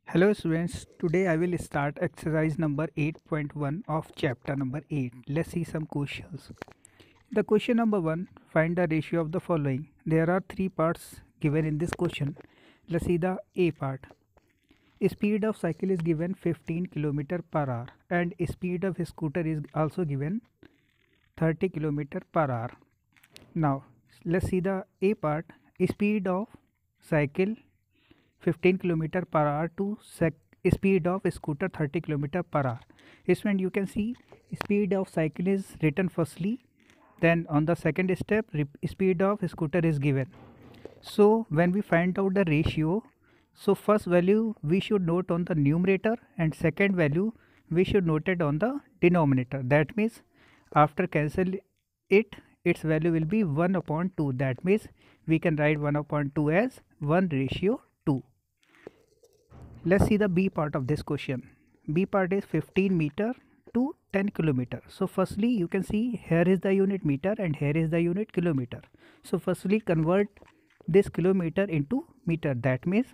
Hello students, today I will start exercise number 8.1 of chapter number 8. Let's see some questions. The question number 1, find the ratio of the following. There are three parts given in this question. Let's see the A part. Speed of cycle is given 15 km per hour and speed of scooter is also given 30 km per hour. Now let's see the A part. Speed of cycle 15 km per hour to speed of scooter 30 km per hour. Student, you can see speed of cycle is written firstly, then on the second step speed of scooter is given. So when we find out the ratio, so first value we should note on the numerator and second value we should note it on the denominator. That means after cancel it, its value will be 1 upon 2. That means we can write 1 upon 2 as 1:2. Let's see the B part of this question. B part is 15 meter to 10 kilometer. So firstly you can see here is the unit meter and here is the unit kilometer. So firstly convert this kilometer into meter. That means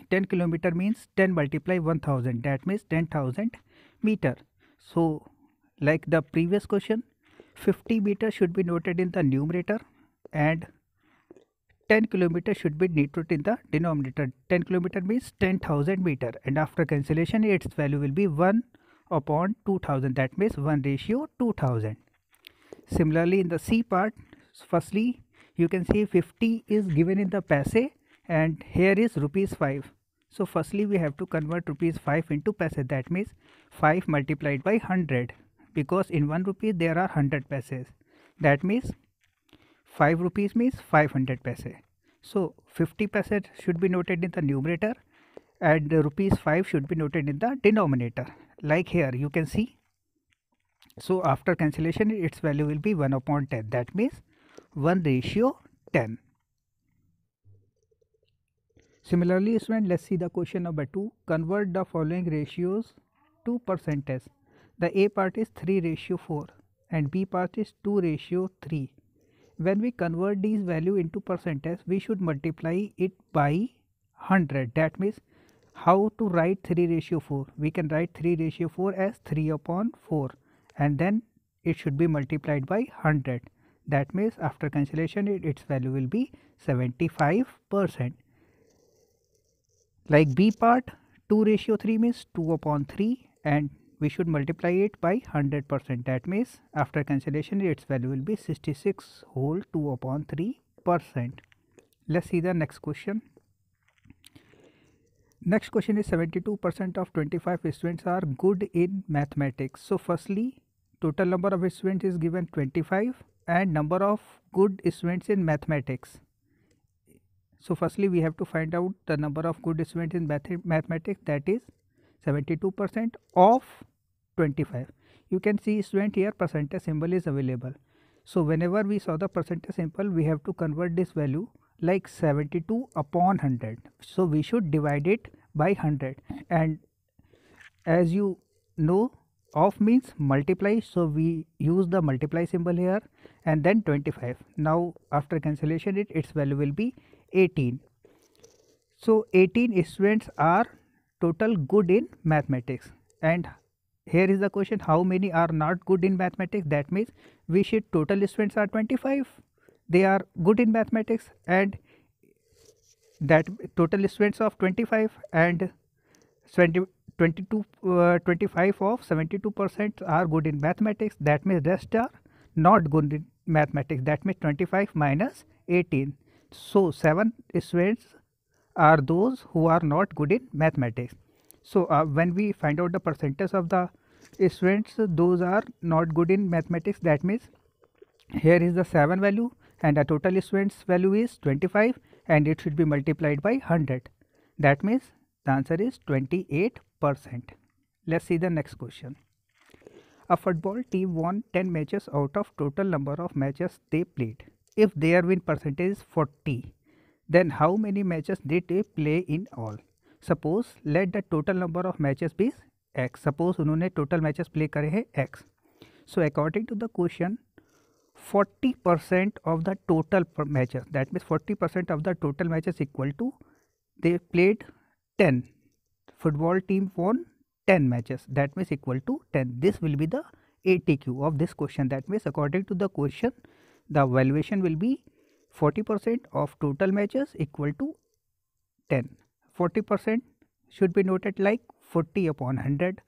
10 kilometer means 10 multiply 1000. That means 10,000 meter. So like the previous question, 50 meter should be noted in the numerator and 10 kilometer should be noted in the denominator. 10 kilometer means 10,000 meter and after cancellation its value will be 1 upon 2000. That means 1:2000. Similarly in the C part, firstly you can see 50 is given in the paise and here is rupees 5. So firstly we have to convert rupees 5 into paise. That means 5 multiplied by 100 because in 1 rupee there are 100 paises. That means 5 rupees means 500 paise. So 50 paise should be noted in the numerator and rupees 5 should be noted in the denominator. Like here you can see. So after cancellation its value will be 1 upon 10. That means 1:10. Similarly student, let's see the question number 2. Convert the following ratios to percentage. The A part is 3:4 and B part is 2:3. When we convert these value into percentage, we should multiply it by 100. That means how to write 3:4? We can write 3:4 as 3 upon 4 and then it should be multiplied by 100. That means after cancellation its value will be 75%. Like B part, 2:3 means 2 upon 3 and we should multiply it by 100%. That means after cancellation its value will be 66 whole 2 upon 3%. Let's see the next question. Next question is 72% of 25 students are good in mathematics. So firstly total number of students is given 25 and number of good students in mathematics. So firstly we have to find out the number of good students in mathematics, that is 72% of 25. You can see student here percentage symbol is available. So whenever we saw the percentage symbol we have to convert this value like 72 upon 100. So we should divide it by 100 and as you know of means multiply, so we use the multiply symbol here and then 25. Now after cancellation its value will be 18. So 18 students are total good in mathematics and here is the question, how many are not good in mathematics? That means we should total students are 25, they are good in mathematics and that total students of 25 and 20, 22 25 of 72% are good in mathematics. That means rest are not good in mathematics. That means 25 minus 18. So 7 students are those who are not good in mathematics. So when we find out the percentage of the students those are not good in mathematics, that means here is the 7 value and the total students value is 25 and it should be multiplied by 100. That means the answer is 28%. Let's see the next question. A football team won 10 matches out of total number of matches they played. If their win percentage is 40, then how many matches did they play in all? Suppose let the total number of matches be x. Suppose उन्होंने total matches play करे हैं x. So according to the question, 40% of the total matches, that means 40% of the total matches equal to they played 10. football team won 10 matches, that means equal to 10. This will be the ATQ of this question. That means according to the question, the valuation will be 40% of total matches equal to 10. 40% should be noted like 40 upon 100,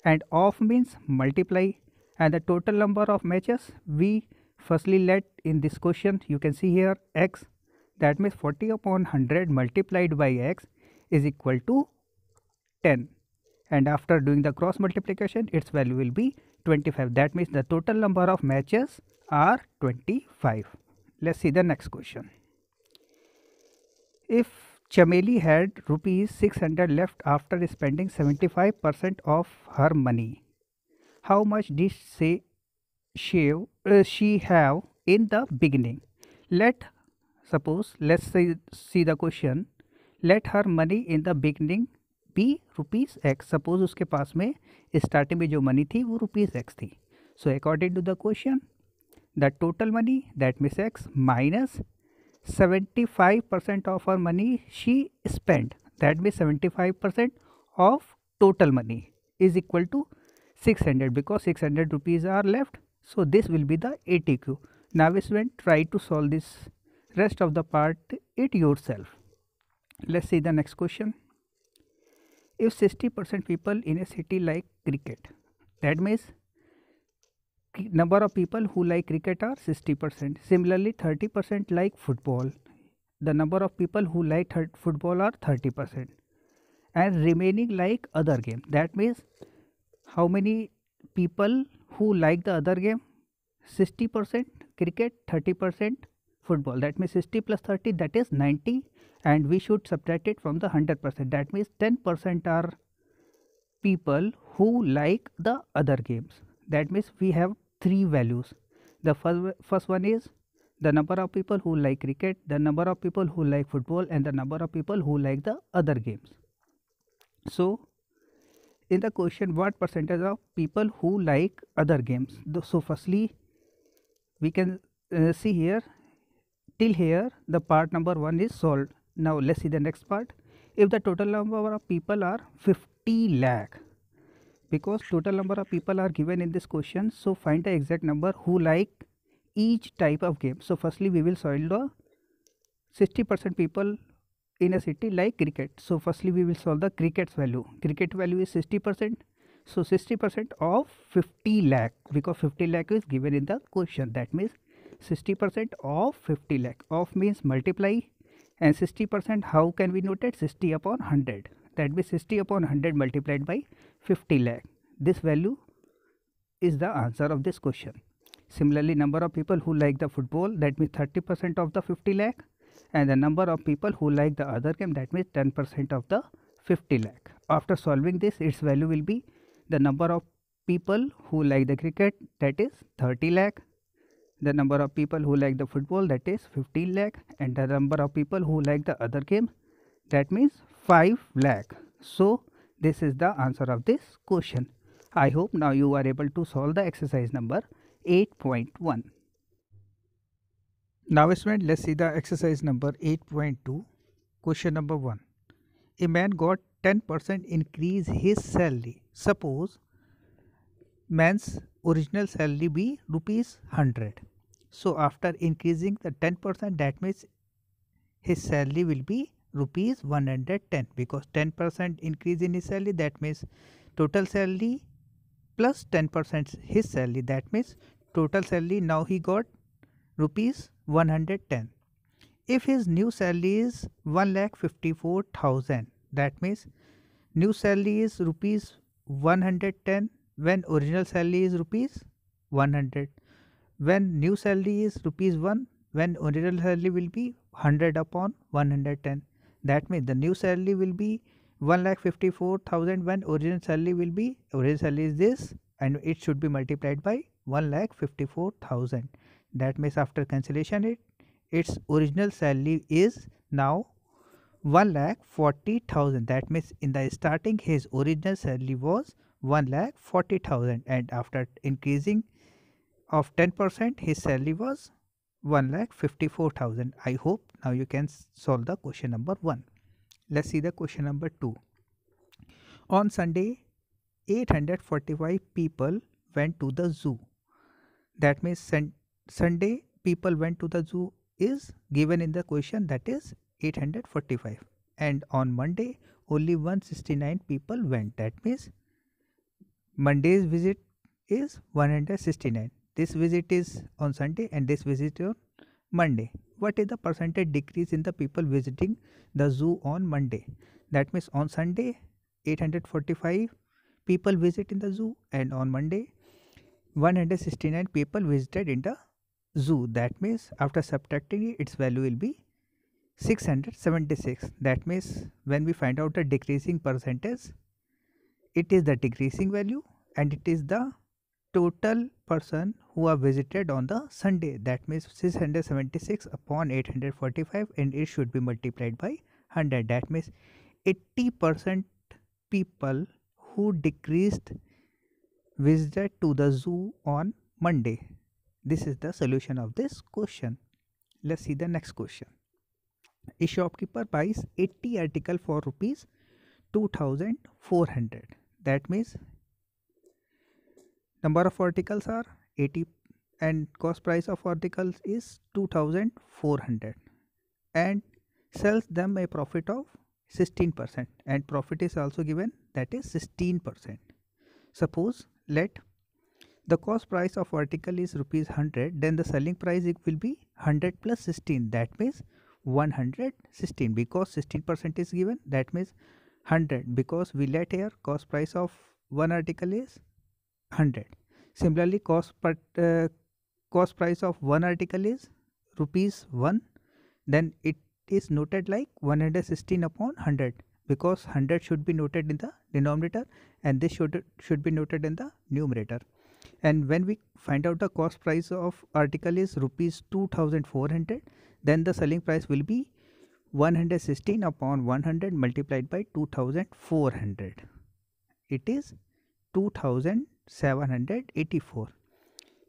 and of means multiply, and the total number of matches we firstly let in this question, you can see here x, that means 40 upon 100 multiplied by x is equal to 10, and after doing the cross multiplication its value will be 25. That means the total number of matches are 25. Let's see the next question. If Chameli had rupees 600 left after spending 75% of her money, how much did she have in the beginning? Let's see the question. Let her money in the beginning be rupees x. Suppose उसके पास में starting में जो money थी वो rupees x थी. So according to the question, the total money, that means x, minus 75% of her money she spent, that means 75% of total money is equal to 600, because 600 rupees are left. So this will be the ATQ. Now student, try to solve this rest of the part it yourself. Let's see the next question. If 60% people in a city like cricket, that means number of people who like cricket are 60%. Similarly 30% like football. The number of people who like football are 30%. And remaining like other game. That means how many people who like the other game? 60% cricket, 30% football. That means 60 plus 30, that is 90, and we should subtract it from the 100%. That means 10% are people who like the other games. That means we have three values. The first one is the number of people who like cricket, the number of people who like football, and the number of people who like the other games. So in the question, what percentage of people who like other games? So firstly we can see here, till here the part number 1 is solved. Now let's see the next part. If the total number of people are 50 lakh, because total number of people are given in this question, so find the exact number who like each type of game. So firstly we will solve the 60% people in a city like cricket. So firstly we will solve the cricket's value. Cricket value is 60%. So 60% of 50 lakh, because 50 lakh is given in the question. That means 60% of 50 lakh. Of means multiply, and 60%, how can we note it? 60 upon 100. That means 60 upon 100 multiplied by 50 lakh. This value is the answer of this question. Similarly, number of people who like the football, that means 30% of the 50 lakh, and the number of people who like the other game, that means 10% of the 50 lakh. After solving this, its value will be the number of people who like the cricket, that is 30 lakh, the number of people who like the football, that is 15 lakh, and the number of people who like the other game, that means 5 lakh. So this is the answer of this question. I hope now you are able to solve the exercise number 8.1. Now student, let's see the exercise number 8.2. Question number 1. A man got 10% increase his salary. Suppose man's original salary be rupees 100. So after increasing the 10%, that means his salary will be rupees 110, because 10% increase in his salary, that means total salary plus 10% his salary, that means total salary now he got rupees 110. If his new salary is 1,54,000, that means new salary is rupees 110 when original salary is rupees 100. When new salary is rupees 1, when original salary will be 100 upon 110. That means the new salary will be 1,54,000 when original salary will be, original salary is this, and it should be multiplied by 1,54,000. That means after cancellation its original salary is now 1,40,000. That means in the starting his original salary was 1,40,000, and after increasing of 10% his salary was 1,54,000. I hope now you can solve the question number 1. Let's see the question number 2. On Sunday, 845 people went to the zoo. That means Sunday people went to the zoo is given in the question, that is 845. And on Monday, only 169 people went. That means Monday's visit is 169. This visit is on Sunday and this visit on Monday. What is the percentage decrease in the people visiting the zoo on Monday? That means on Sunday 845 people visit in the zoo, and on Monday 169 people visited in the zoo. That means after subtracting it, its value will be 676. That means when we find out the decreasing percentage, it is the decreasing value and it is the total person who are visited on the Sunday. That means 676 upon 845, and it should be multiplied by 100. That means 80% people who decreased visited to the zoo on Monday. This is the solution of this question. Let's see the next question. A shopkeeper buys 80 articles for rupees 2400. That means number of articles are 80 and cost price of articles is 2400, and sells them a profit of 16%, and profit is also given, that is 16%. Suppose let the cost price of article is rupees 100, then the selling price it will be 100 plus 16, that means 116, because 16% is given, that means 100, because we let here cost price of one article is 100. Similarly, cost price of one article is rupees 1, then it is noted like 116 upon 100, because 100 should be noted in the denominator and this should be noted in the numerator. And when we find out the cost price of article is rupees 2400, then the selling price will be 116 upon 100 multiplied by 2400. It is 2784,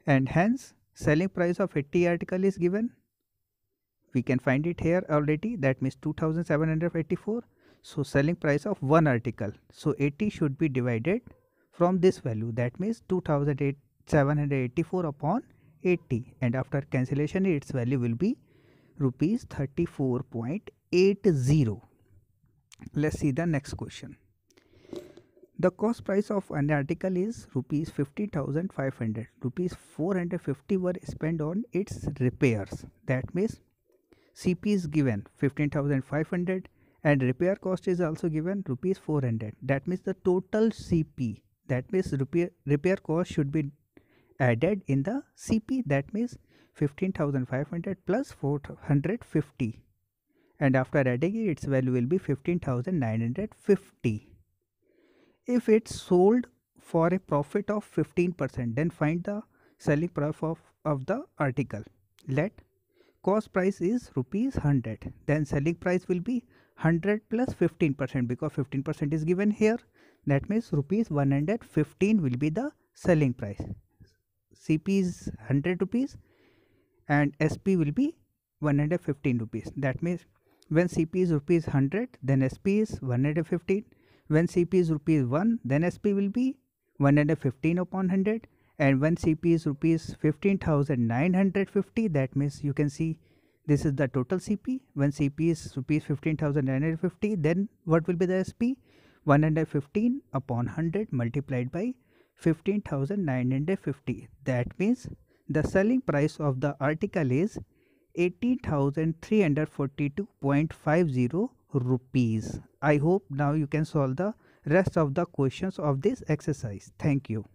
and hence selling price of 80 article is given. We can find it here already, that means 2784. So selling price of one article, so 80 should be divided from this value, that means 2784 upon 80, and after cancellation its value will be rupees 34.80. Let's see the next question. The cost price of an article is rupees 50,500. Rupees 450 were spent on its repairs. That means CP is given 15,500 and repair cost is also given rupees 400. That means the total CP, that means repair cost should be added in the CP, that means 15,500 plus 450, and after adding it, its value will be 15,950. If it's sold for a profit of 15%, then find the selling price of the article. Let cost price is rupees 100, then selling price will be 100 plus 15%, because 15% is given here. That means rupees 115 will be the selling price. CP is 100 rupees and SP will be 115 rupees. That means when CP is rupees 100, then SP is 115. When CP is rupees 1, then SP will be 115 upon 100, and when CP is rupees 15,950, that means you can see this is the total CP. When CP is rupees 15,950, then what will be the SP? 115 upon 100 multiplied by 15,950. That means the selling price of the article is 18,342.50 rupees. I hope now you can solve the rest of the questions of this exercise. Thank you.